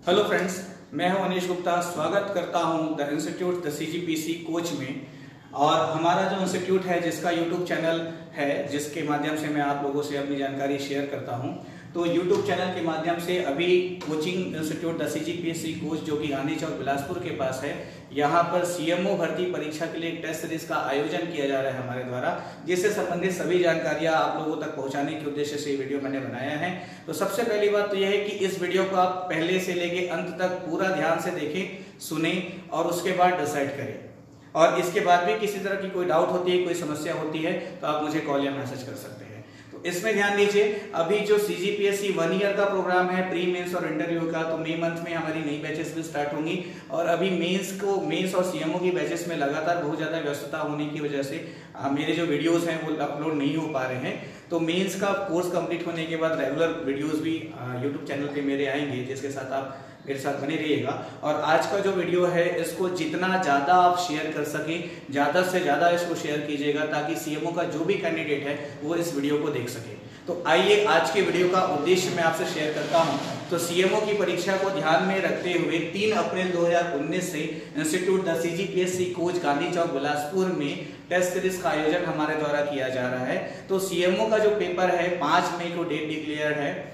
Hello friends, मैं हूं अनीश गुप्ता। स्वागत करता हूं the institute the CGPC coach में। और हमारा जो इंस्टीट्यूट है, जिसका यूट्यूब चैनल है, जिसके माध्यम से मैं आप लोगों से अपनी जानकारी शेयर करता हूं, तो यूट्यूब चैनल के माध्यम से अभी coaching institute the CGPC coach, जो कि गांधी चौक बिलासपुर के पास है, यहाँ पर सीएमओ भर्ती परीक्षा के लिए एक टेस्ट सीरीज का आयोजन किया जा रहा है हमारे द्वारा, जिससे संबंधित सभी जानकारियां आप लोगों तक पहुंचाने के उद्देश्य से ये वीडियो मैंने बनाया है। तो सबसे पहली बात तो यह है कि इस वीडियो को आप पहले से लेके अंत तक पूरा ध्यान से देखें, सुने और उसके बाद डिसाइड करें। और इसके बाद भी किसी तरह की कोई डाउट होती है, कोई समस्या होती है, तो आप मुझे कॉल या मैसेज कर सकते हैं। तो इसमें ध्यान दीजिए, अभी जो सीजीपीएससी 1 ईयर का प्रोग्राम है, प्री मेंस और इंटरव्यू का, तो मई मंथ में हमारी नई बैचेस भी स्टार्ट होंगी। और अभी मेंस और सीएमओ की बैचेस में लगातार बहुत ज्यादा व्यस्तता होने की वजह से मेरे जो वीडियोस हैं वो अपलोड नहीं हो पा रहे हैं। तो मेंस का कोर्स कंप्लीट होने के बाद रेगुलर वीडियोस भी यूट्यूब चैनल पे मेरे आएंगे, जिसके साथ आप मेरे साथ बने रहिएगा। और आज का जो वीडियो है, इसको जितना ज्यादा आप शेयर कर सके, ज्यादा से ज्यादा इसको शेयर कीजिएगा, ताकि सीएमओ का जो भी कैंडिडेट है वो इस वीडियो को देख सके। तो आइए आज के वीडियो का उद्देश्य मैं आपसे शेयर करता हूं। तो सीएमओ की परीक्षा को ध्यान में रखते हुए 3 अप्रैल 2019 से institute the CGPSC coach Gandhi Chowk Bilaspur में टेस्ट सीरीज का आयोजन हमारे द्वारा किया जा रहा है। तो सीएमओ का जो पेपर है 5 मई को डेट डिक्लेयर है।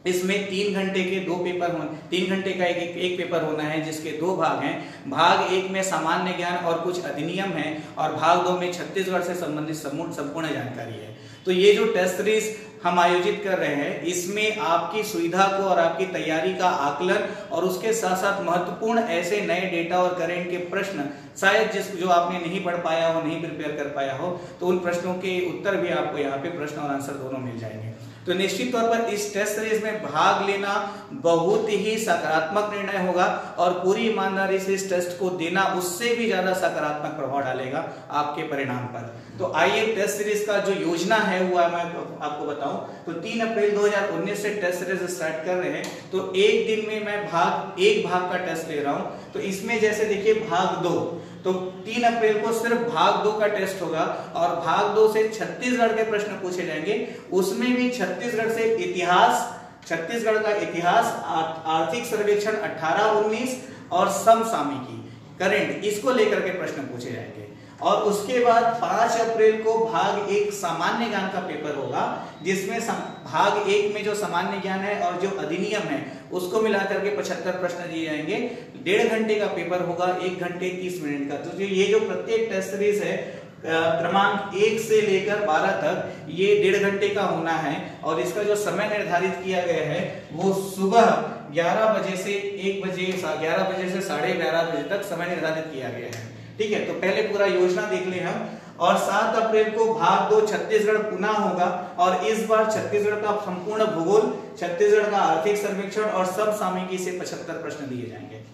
इसमें 3 घंटे के 2 पेपर 3 घंटे का एक पेपर होना है, जिसके 2 भाग हैं। भाग 1 में सामान्य ज्ञान और कुछ अधिनियम है, और भाग 2 में छत्तीसगढ़ से संबंधित संपूर्ण जानकारी है। तो ये जो टेस्ट सीरीज हम आयोजित कर रहे हैं, इसमें आपकी सुविधा को और आपकी तैयारी का आकलन, और उसके साथ साथ महत्वपूर्ण ऐसे नए डेटा और करंट के प्रश्न, शायद जो आपने नहीं पढ़ पाया हो, नहीं प्रिपेयर कर पाया हो, तो उन प्रश्नों के उत्तर भी आपको यहाँ पे प्रश्न और आंसर दोनों मिल जाएंगे। तो निश्चित तौर पर इस टेस्ट सीरीज में भाग लेना बहुत ही सकारात्मक निर्णय होगा, और पूरी ईमानदारी से इस टेस्ट को देना उससे भी ज्यादा सकारात्मक प्रभाव डालेगा आपके परिणाम पर। तो आइए टेस्ट सीरीज का जो योजना है वो मैं आपको बताऊं। तो 3 अप्रैल 2019 से टेस्ट सीरीज स्टार्ट कर रहे हैं। तो एक दिन में मैं एक भाग का टेस्ट ले रहा हूं। तो इसमें जैसे देखिए भाग 2, तो 3 अप्रैल को सिर्फ भाग 2 का टेस्ट होगा, और भाग 2 से छत्तीसगढ़ के प्रश्न पूछे जाएंगे। उसमें भी छत्तीसगढ़ से इतिहास, छत्तीसगढ़ का इतिहास, आर्थिक सर्वेक्षण 18-19 और समसामयिकी करंट, इसको लेकर के प्रश्न पूछे जाएंगे। और उसके बाद 5 अप्रैल को भाग 1 सामान्य ज्ञान का पेपर होगा, जिसमें भाग 1 में जो सामान्य ज्ञान है और जो अधिनियम है उसको मिलाकर के 75 प्रश्न दिए जाएंगे। 1.5 घंटे का पेपर होगा, 1 घंटे 30 मिनट का। तो ये जो प्रत्येक टेस्ट सीरीज है क्रमांक 1 से लेकर 12 तक, ये 1.5 घंटे का होना है। और इसका जो समय निर्धारित किया गया है वो सुबह 11 बजे से 1 बजे, 11 बजे से 11:30 बजे तक समय निर्धारित किया गया है। ठीक है, तो पहले पूरा योजना देख लें हम। और 7 अप्रैल को भाग 2 छत्तीसगढ़ पुनः होगा, और इस बार छत्तीसगढ़ का संपूर्ण भूगोल, छत्तीसगढ़ का आर्थिक सर्वेक्षण और समसामयिकी से 75 प्रश्न दिए जाएंगे।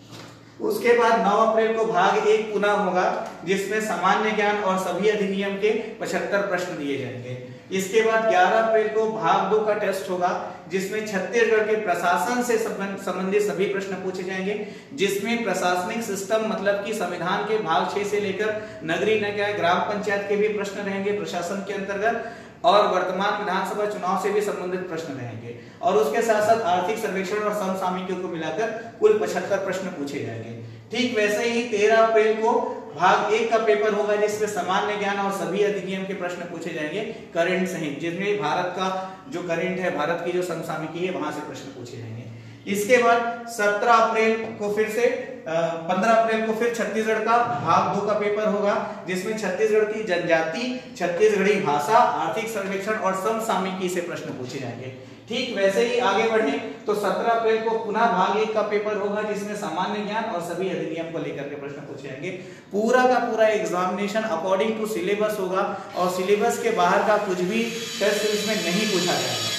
उसके बाद 9 अप्रैल को भाग 1 पुनः होगा, जिसमें सामान्य ज्ञान और सभी अधिनियम के 75 प्रश्न दिए जाएंगे। इसके बाद 11 अप्रैल को भाग 2 का टेस्ट होगा, जिसमें छत्तीसगढ़ के प्रशासन से संबंधित सभी प्रश्न पूछे जाएंगे, जिसमें प्रशासनिक सिस्टम मतलब कि संविधान के भाग 6 से लेकर नगरीय निकाय, ग्राम पंचायत के भी प्रश्न रहेंगे प्रशासन के अंतर्गत, और वर्तमान विधानसभा चुनाव से भी संबंधित प्रश्न रहेंगे। और उसके साथ साथ आर्थिक सर्वेक्षण और समसामयिकी को मिलाकर कुल 75 प्रश्न पूछे जाएंगे। ठीक वैसे ही 13 अप्रैल को भाग 1 का पेपर होगा, जिसमें सामान्य ज्ञान और सभी अधिनियम के प्रश्न पूछे जाएंगे करंट सहित, जिसमें भारत का जो करंट है, भारत की जो समसामयिकी है, वहां से प्रश्न पूछे जाएंगे। इसके बाद 17 अप्रैल को फिर से 15 अप्रैल को फिर छत्तीसगढ़ का भाग 2 का पेपर होगा, जिसमें छत्तीसगढ़ की जनजाति, छत्तीसगढ़ी भाषा, आर्थिक सर्वेक्षण और समसामयिकी से प्रश्न पूछे जाएंगे। ठीक वैसे ही आगे बढ़े तो 17 अप्रैल को पुनः भाग 1 का पेपर होगा, जिसमें सामान्य ज्ञान और सभी अधिनियम को लेकर के प्रश्न पूछे जाएंगे। पूरा का पूरा एग्जामिनेशन अकॉर्डिंग टू सिलेबस होगा, और सिलेबस के बाहर का कुछ भी टेस्ट सीरीज में नहीं पूछा जाएगा।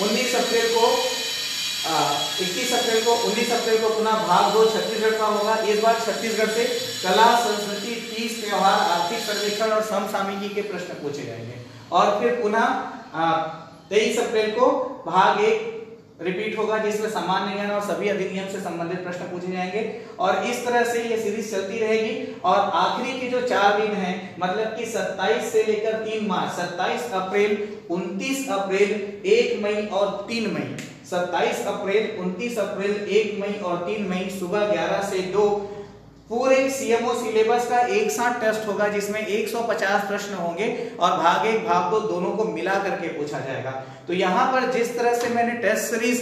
19 अप्रैल को पुनः भाग 2 छत्तीसगढ़ का होगा। इस बार छत्तीसगढ़ से कला, संस्कृति, तीज त्योहार, आर्थिक सर्वेक्षण और समसामयिकी के प्रश्न पूछे जाएंगे। और फिर पुनः 23 अप्रैल को भाग 1 रिपीट होगा, जिसमें सामान्य ज्ञान और सभी अधिनियम से संबंधित प्रश्न पूछे जाएंगे। और इस तरह से ये सीरीज चलती रहेगी। और आखिरी के जो 4 दिन हैं, मतलब कि 27 से लेकर 3 मार्च, 27 अप्रैल, 29 अप्रैल, 1 मई और 3 मई, 27 अप्रैल, 29 अप्रैल, 1 मई और 3 मई सुबह 11 से 2 पूरे सीएमओ सिलेबस का एक साथ टेस्ट होगा, जिसमें 150 प्रश्न होंगे और भाग 1 भाग 2 दोनों को मिला करके पूछा जाएगा। तो यहाँ पर जिस तरह से मैंने टेस्ट सीरीज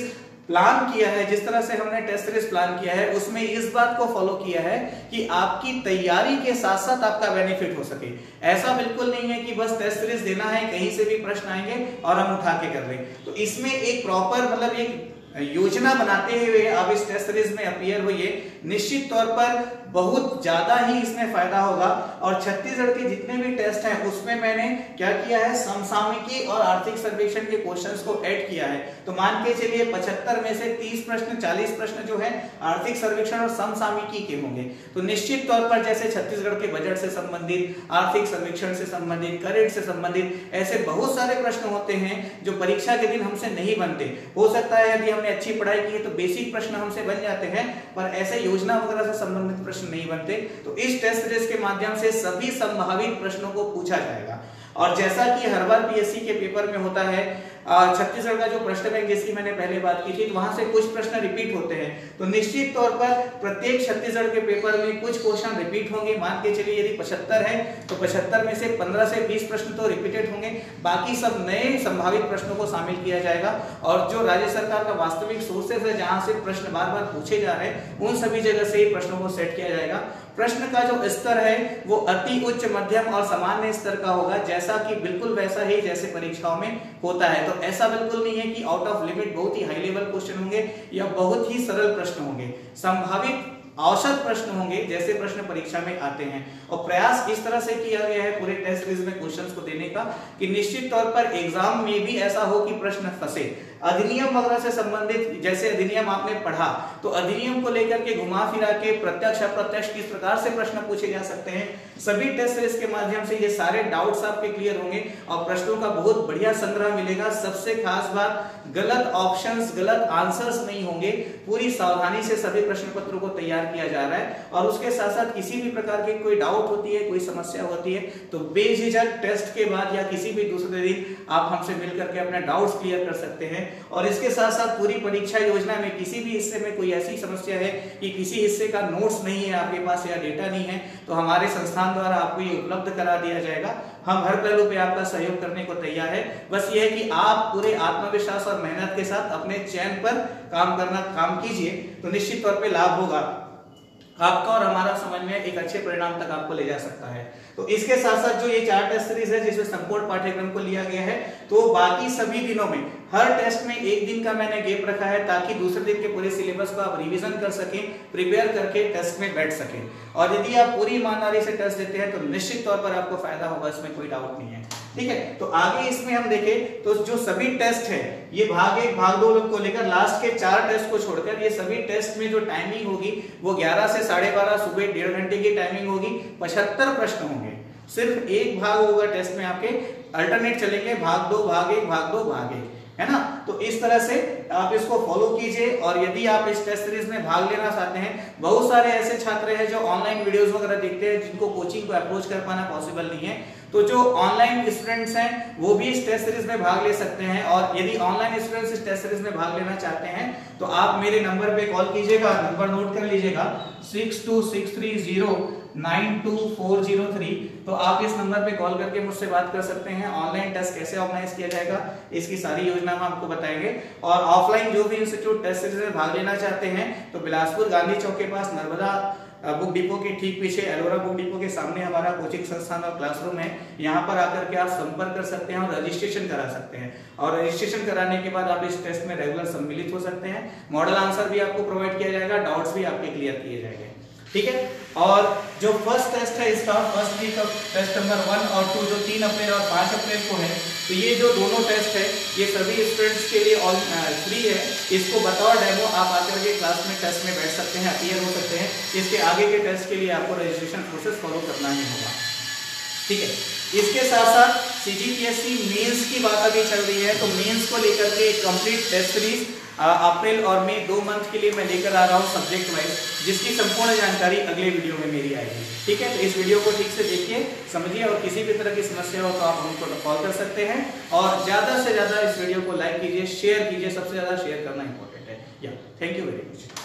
प्लान किया है, जिस तरह से हमने टेस्ट सीरीज प्लान किया है, उसमें इस बात को फॉलो किया है कि आपकी तैयारी के साथ साथ आपका बेनिफिट हो सके। ऐसा बिल्कुल नहीं है कि बस टेस्ट सीरीज देना है, कहीं से भी प्रश्न आएंगे और हम उठा के कर लें। तो इसमें एक प्रॉपर मतलब एक योजना बनाते हुए आप इस टेस्ट सीरीज में अपीयर होइए, निश्चित तौर पर बहुत ज्यादा ही इसमें फायदा होगा। और छत्तीसगढ़ के जितने भी टेस्ट हैं उसमें मैंने क्या किया है, समसामयिकी और आर्थिक सर्वेक्षण के क्वेश्चंस को ऐड किया है। तो मान के चलिए 75 में से 30 प्रश्न 40 प्रश्न जो है आर्थिक सर्वेक्षण और समसामयिकी के होंगे। तो निश्चित तौर पर जैसे छत्तीसगढ़ के बजट से संबंधित, आर्थिक सर्वेक्षण से संबंधित, करेंट से संबंधित ऐसे बहुत सारे प्रश्न होते हैं जो परीक्षा के दिन हमसे नहीं बनते। हो सकता है यदि हमने अच्छी पढ़ाई की है तो बेसिक प्रश्न हमसे बन जाते हैं, पर ऐसे योजना वगैरह से संबंधित प्रश्न नहीं बनते। तो इस टेस्ट सीरीज के माध्यम से सभी संभावित प्रश्नों को पूछा जाएगा। और जैसा कि हर बार पीएससी के पेपर में होता है, छत्तीसगढ़ का जो प्रश्न बैंक जिसकी मैंने पहले बात की थी, तो वहां से कुछ प्रश्न रिपीट होते हैं। तो निश्चित तौर पर प्रत्येक छत्तीसगढ़ के पेपर में कुछ क्वेश्चन रिपीट होंगे। मान के चलिए यदि 75 है तो 75 में से 15 से 20 प्रश्न तो रिपीटेड होंगे, बाकी सब नए संभावित प्रश्नों को शामिल किया जाएगा। और जो राज्य सरकार का वास्तविक सोर्सेस है जहां से प्रश्न बार बार पूछे जा रहे हैं, उन सभी जगह से ही प्रश्नों को सेट किया जाएगा। प्रश्न का जो स्तर है वो अति उच्च, मध्यम और सामान्य स्तर का होगा, जैसा कि बिल्कुल वैसा ही जैसे परीक्षाओं में होता है। तो ऐसा बिल्कुल नहीं है कि आउट ऑफ लिमिट बहुत ही हाई लेवल क्वेश्चन होंगे या बहुत ही सरल प्रश्न होंगे। संभावित औसत प्रश्न होंगे जैसे प्रश्न परीक्षा में आते हैं। और प्रयास इस तरह से किया गया है पूरे टेस्ट सीरीज में क्वेश्चंस को देने का कि निश्चित तौर पर एग्जाम में भी ऐसा हो कि प्रश्न फंसे। अधिनियम वगैरह से संबंधित जैसे अधिनियम आपने पढ़ा, तो अधिनियम को लेकर के घुमा फिरा के प्रत्यक्ष अप्रत्यक्ष किस प्रकार से प्रश्न पूछे जा सकते हैं, सभी टेस्ट सीरीज के माध्यम से ये सारे डाउट्स आपके क्लियर होंगे और प्रश्नों का बहुत बढ़िया संग्रह मिलेगा। सबसे खास बात, गलत ऑप्शंस, गलत आंसर्स नहीं होंगे। पूरी सावधानी से सभी प्रश्न पत्रों को तैयार किया जा रहा है। और उसके साथ साथ किसी भी प्रकार की कोई डाउट होती है, कोई समस्या होती है, तो बेझिझक टेस्ट के बाद या किसी भी दूसरे दिन आप हमसे मिलकर के अपने डाउट्स क्लियर कर सकते हैं। और इसके साथ साथ पूरी परीक्षा योजना में किसी भी हिस्से में कोई ऐसी समस्या है कि किसी हिस्से का नोट्स नहीं है आपके पास या डेटा नहीं है, तो हमारे संस्थान द्वारा आपको ये उपलब्ध करा दिया जाएगा। हम हर पहलू पे आपका सहयोग करने को तैयार है। बस ये है कि आप पूरे आत्मविश्वास और मेहनत के साथ अपने चयन पर काम कीजिए, तो निश्चित तौर पे लाभ होगा आपका और हमारा समन्वय एक अच्छे परिणाम तक आपको ले जा सकता है। तो इसके साथ साथ जो ये 4 टेस्ट सीरीज है जिसमें संपूर्ण पाठ्यक्रम को लिया गया है, तो बाकी सभी दिनों में हर टेस्ट में एक दिन का मैंने गैप रखा है ताकि दूसरे दिन के पूरे सिलेबस को आप रिवीजन कर सकें, प्रिपेयर करके टेस्ट में बैठ सकें। और यदि आप पूरी ईमानदारी से टेस्ट देते हैं तो निश्चित तौर पर आपको फायदा होगा, इसमें कोई डाउट नहीं है। ठीक है, तो आगे इसमें हम देखें तो जो सभी टेस्ट है ये भाग 1 भाग 2 को लेकर लास्ट के 4 टेस्ट को छोड़कर ये सभी टेस्ट में जो टाइमिंग होगी वो 11 से 12:30 सुबह 1.5 घंटे की टाइमिंग होगी। 75 प्रश्न होंगे, सिर्फ एक भाग होगा टेस्ट में, आपके अल्टरनेट चलेंगे, भाग 2 भाग 1 भाग 2 भाग 1, है ना। तो इस तरह से आप इसको फॉलो कीजिए। और यदि आप इस टेस्ट सीरीज में भाग लेना चाहते हैं, बहुत सारे ऐसे छात्र हैं जो ऑनलाइन वीडियोस वगैरह देखते हैं जिनको कोचिंग को अप्रोच कर पाना पॉसिबल नहीं है, तो जो ऑनलाइन स्टूडेंट्स हैं वो भी इस टेस्ट सीरीज में भाग ले सकते हैं। और यदि ऑनलाइन स्टूडेंट्स इस टेस्ट सीरीज में भाग लेना चाहते हैं तो आप मेरे नंबर पे कॉल कीजिएगा, नंबर नोट कर लीजिएगा 6263092403। तो आप इस नंबर पे कॉल करके मुझसे बात कर सकते हैं। ऑनलाइन टेस्ट कैसे ऑर्गेनाइज किया जाएगा इसकी सारी योजना हम आपको बताएंगे। और ऑफलाइन जो भी इंस्टीट्यूट टेस्ट सीरीज में भाग लेना चाहते हैं तो बिलासपुर गांधी चौक के पास नर्मदा बुक डिपो के ठीक पीछे एलोरा बुक डिपो के सामने हमारा कोचिंग संस्थान और क्लासरूम है। यहाँ पर आकर के आप संपर्क कर सकते हैं और रजिस्ट्रेशन करा सकते हैं। और रजिस्ट्रेशन कराने के बाद आप इस टेस्ट में रेगुलर सम्मिलित हो सकते हैं। मॉडल आंसर भी आपको प्रोवाइड किया जाएगा, डाउट्स भी आपके क्लियर किए जाएंगे। ठीक है, और जो फर्स्ट टेस्ट है इसका first week of test number 1 और 2 जो 3 अप्रैल और 5 अप्रैल को है, तो ये जो दोनों टेस्ट है ये सभी स्टूडेंट्स के लिए फ्री है। इसको बतौर डेमो आप आकर के क्लास में टेस्ट में बैठ सकते हैं, अपीयर हो सकते हैं। इसके आगे के टेस्ट के लिए आपको रजिस्ट्रेशन प्रोसेस फॉलो करना ही होगा। ठीक है। इसके साथ साथ CGPSC मेंस की बात अभी चल रही है, तो मेंस को लेकर के एक कंप्लीट टेस्ट सीरीज अप्रैल और मई 2 मंथ के लिए मैं लेकर आ रहा हूँ सब्जेक्ट वाइज, जिसकी संपूर्ण जानकारी अगले वीडियो में मेरी आएगी। ठीक है, तो इस वीडियो को ठीक से देखिए, समझिए, और किसी भी तरह की समस्या हो तो आप हमको कॉल कर सकते हैं। और ज्यादा से ज्यादा इस वीडियो को लाइक कीजिए, शेयर कीजिए, सबसे ज्यादा शेयर करना इंपॉर्टेंट है। या थैंक यू वेरी मच।